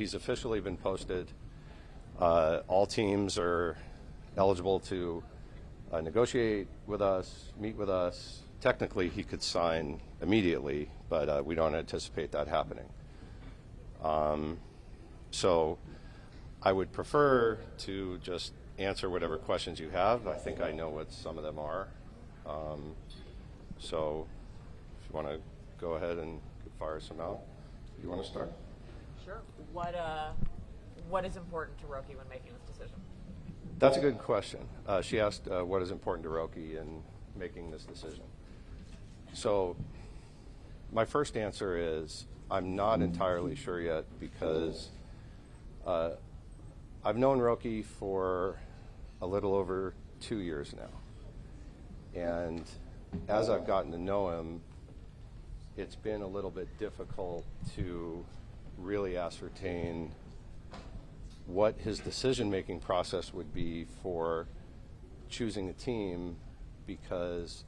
He's officially been posted. All teams are eligible to negotiate with us, meet with us. Technically, he could sign immediately, but we don't anticipate that happening. So I would prefer to just answer whatever questions you have. I think I know what some of them are. So if you want to go ahead and fire some out. You want to start? Sure. What is important to Roki when making this decision? That's a good question. She asked what is important to Roki in making this decision. So my first answer is I'm not entirely sure yet because I've known Roki for a little over 2 years now. And as I've gotten to know him, it's been a little bit difficult to really ascertain what his decision-making process would be for choosing a team, because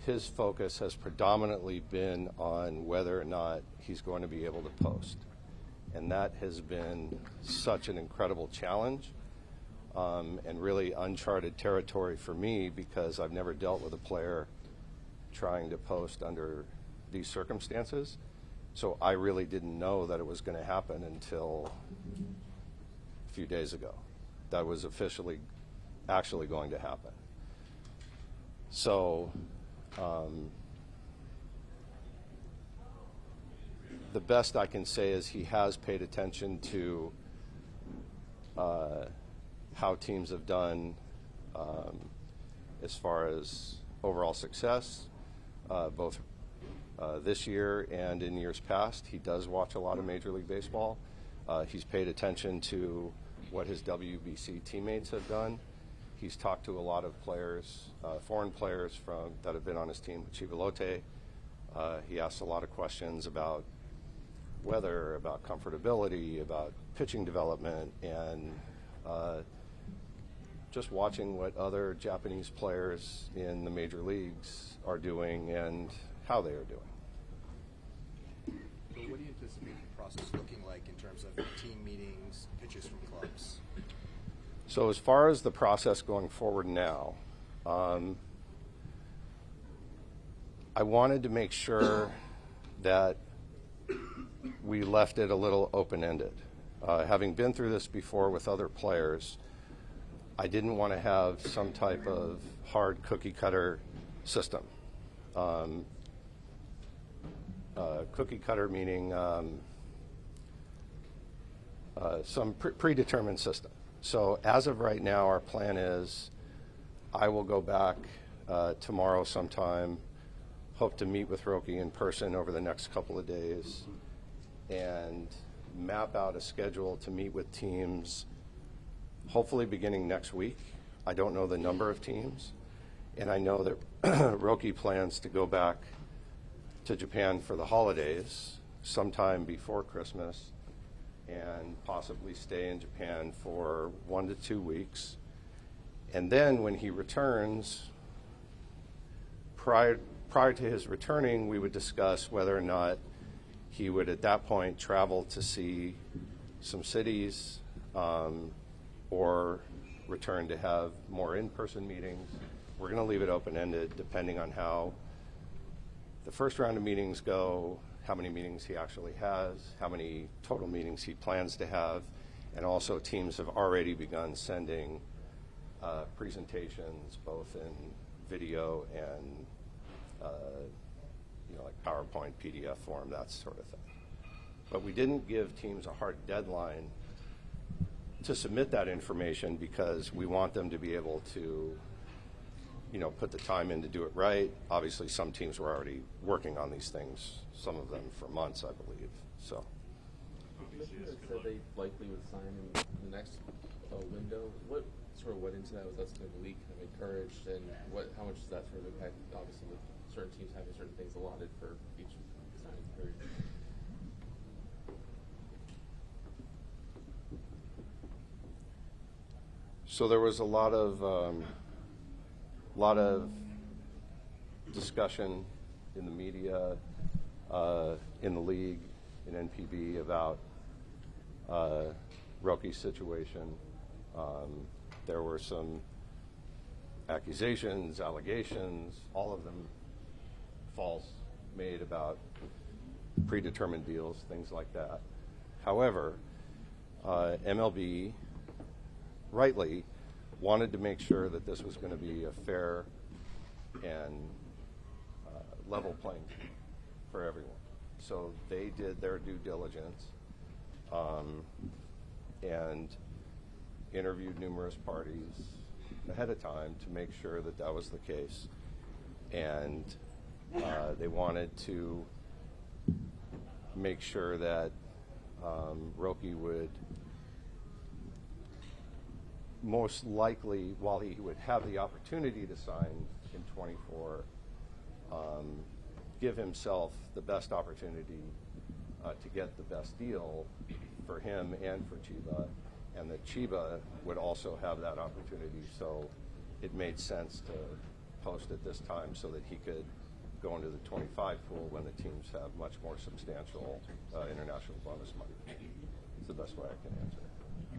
his focus has predominantly been on whether or not he's going to be able to post. And that has been such an incredible challenge and really uncharted territory for me, because I've never dealt with a player trying to post under these circumstances. So I really didn't know that it was going to happen until a few days ago. That was actually going to happen. So the best I can say is he has paid attention to how teams have done as far as overall success, both this year and in years past. He does watch a lot of Major League Baseball. He's paid attention to what his WBC teammates have done. He's talked to a lot of players, foreign players that have been on his team with Chivalote. He asked a lot of questions about weather, about comfortability, about pitching development, and just watching what other Japanese players in the major leagues are doing and how they are doing. So what do you anticipate the process looking like in terms of team meetings, pitches from clubs? So as far as the process going forward now, I wanted to make sure that we left it a little open-ended. Having been through this before with other players, I didn't want to have some type of hard cookie-cutter system. Cookie-cutter meaning some predetermined system. So as of right now, our plan is I will go back tomorrow sometime, hope to meet with Roki in person over the next couple of days, and map out a schedule to meet with teams, hopefully beginning next week. I don't know the number of teams, and I know that Roki plans to go back to Japan for the holidays sometime before Christmas and possibly stay in Japan for 1 to 2 weeks. And then when he returns, prior to his returning, we would discuss whether or not he would at that point travel to see some cities or return to have more in-person meetings. We're going to leave it open-ended depending on how the first round of meetings go, how many meetings he actually has, how many total meetings he plans to have, and also teams have already begun sending presentations both in video and like PowerPoint, PDF form, that sort of thing. But we didn't give teams a hard deadline to submit that information because we want them to be able to put the time in to do it right. Obviously, some teams were already working on these things, some of them for months, I believe. So. Commissioner said they likely would sign in the next window. What sort of went into that? Was that something the league kind of encouraged, and how much does that sort of impact? Obviously, with certain teams having certain things allotted for each signing period. So there was a lot of discussion in the media, in the league, in NPB about Roki's situation. There were some accusations, allegations, all of them false, made about predetermined deals, things like that. However, MLB rightly wanted to make sure that this was going to be a fair and level playing field for everyone. So they did their due diligence and interviewed numerous parties ahead of time to make sure that that was the case. And they wanted to make sure that Roki would most likely, while he would have the opportunity to sign in 24, give himself the best opportunity to get the best deal for him and for Chiba, and that Chiba would also have that opportunity. So it made sense to post at this time so that he could go into the 25 pool when the teams have much more substantial international bonus money. It's the best way I can answer it.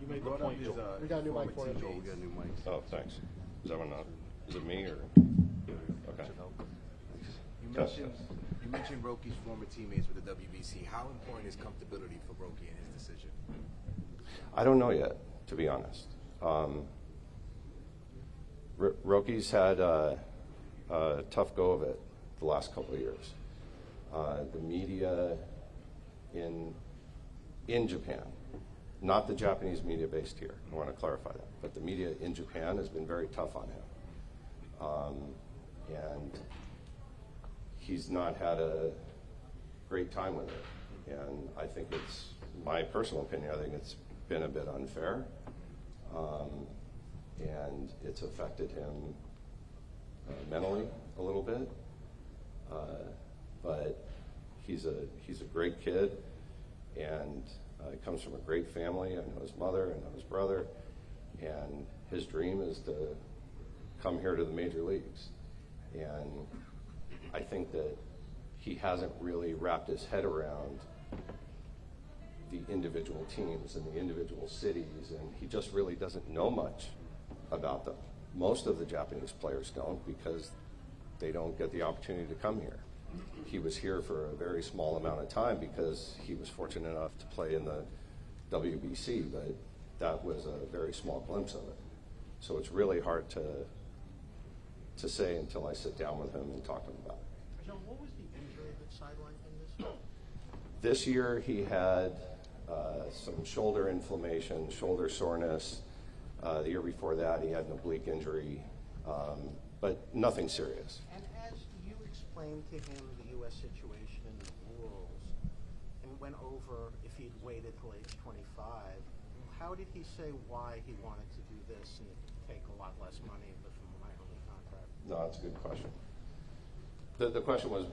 You made the point, Joel. We got a new mic for you. We got new mics. Oh, thanks. Is that one not? Is it me or? Okay. You mentioned Roki's former teammates with the WBC. How important is comfortability for Roki in his decision? I don't know yet, to be honest. Roki's had a tough go of it the last couple of years. The media in Japan, not the Japanese media based here, I want to clarify that, but the media in Japan has been very tough on him. And he's not had a great time with it. And I think it's, my personal opinion, I think it's been a bit unfair. And it's affected him mentally a little bit. But he's a great kid, and he comes from a great family. I know his mother, I know his brother, and his dream is to come here to the major leagues. And I think that he hasn't really wrapped his head around the individual teams and the individual cities, and he just really doesn't know much about them. Most of the Japanese players don't, because they don't get the opportunity to come here. He was here for a very small amount of time because he was fortunate enough to play in the WBC, but that was a very small glimpse of it. So it's really hard to say until I sit down with him and talk to him about it. Joel, what was the injury that sidelined him this year? This year he had some shoulder inflammation, shoulder soreness. The year before that he had an oblique injury, but nothing serious. And as you explained to him the U.S. situation and the rules, and went over if he'd waited till age 25, how did he say why he wanted to do this and take a lot less money with a minor league contract? No, that's a good question. The question was,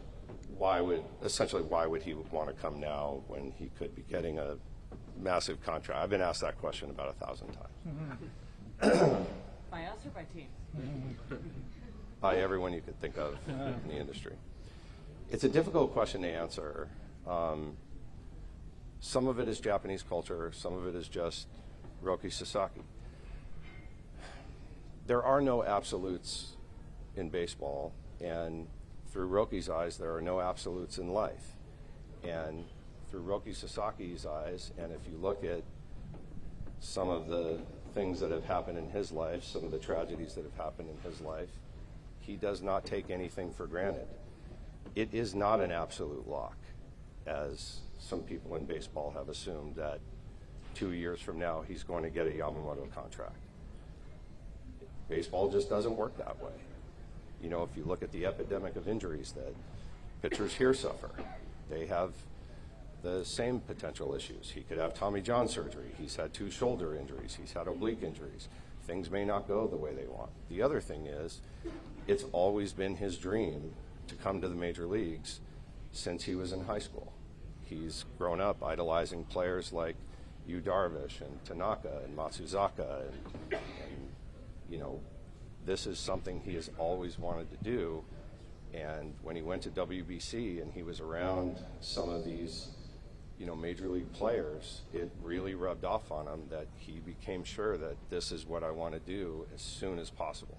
why would he want to come now when he could be getting a massive contract? I've been asked that question about 1,000 times. By us or by teams? By everyone you could think of in the industry. It's a difficult question to answer. Some of it is Japanese culture, some of it is just Roki Sasaki. There are no absolutes in baseball, and through Roki's eyes, there are no absolutes in life. And through Roki Sasaki's eyes, and if you look at some of the things that have happened in his life, some of the tragedies that have happened in his life, he does not take anything for granted. It is not an absolute lock, as some people in baseball have assumed that 2 years from now he's going to get a Yamamoto contract. Baseball just doesn't work that way. You know, if you look at the epidemic of injuries that pitchers here suffer, they have the same potential issues. He could have Tommy John surgery. He's had 2 shoulder injuries. He's had oblique injuries. Things may not go the way they want. The other thing is, it's always been his dream to come to the major leagues since he was in high school. He's grown up idolizing players like Yu Darvish and Tanaka and Matsuzaka, and you know, this is something he has always wanted to do. And when he went to WBC and he was around some of these major league players, it really rubbed off on him that he became sure that this is what I want to do as soon as possible.